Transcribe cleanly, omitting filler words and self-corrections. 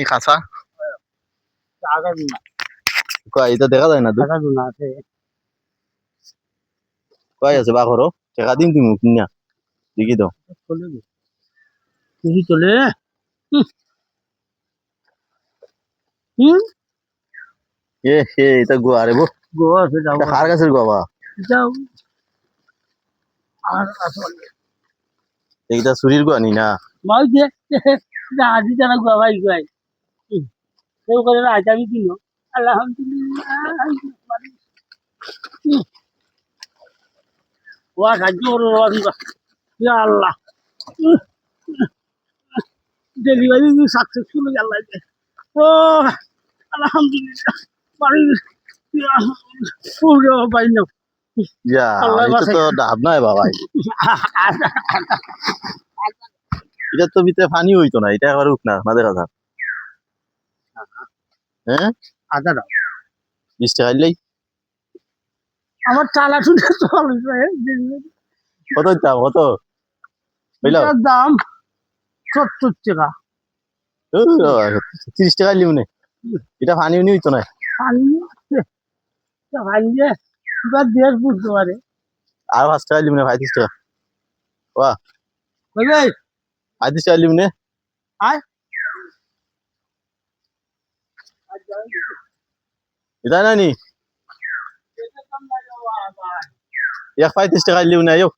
কি খাসা টাকা দিন না কয় এটা দেখা যায় না তো টাকা দিন না আছে কয় আছে বা করো টাকা দিন তুমি কিনা দেখি তো চলে দেখি চলে হুম এ হে এটা গোয়া রে বো গোয়া সে যাও এটা খার গাছের গোয়া বা যাও আর আসলে এইটা চুরির গোয়া নি না মাই যে আজি জানা গোয়া ভাই গাই কেউ করে না আজ আমি কিনো আলহামদুলিল্লাহ ওয়া সাহায্য করো রবিবা ইয়া আল্লাহ ডেলিভারি সাকসেসফুল হয়ে আল্লাহ ও আলহামদুলিল্লাহ পারি পুরো পাই না ইয়া আল্লাহ এটা বাসাই তো ডাব নাই বাবা এটা তো ভিতরে পানি হইতো না এটা আবার উঠ না মাঝে কথা হ্যাঁ আদা দাও 20 টাকা দিলেই আমার চালা শুনে চলে কত দাম কত বুঝলো এটার দাম 70 টাকা 30 টাকা লিও নে এটা পানি উনি হইতো না পানি ভাঙিয়ে এবার দেশ বুঝতে পারে আর 5 টাকা লিও নে 35 টাকা বাহ বুঝলে 35 টাকা লিও নে আয় এটা না নি 35 টাকা লিও না আয়ো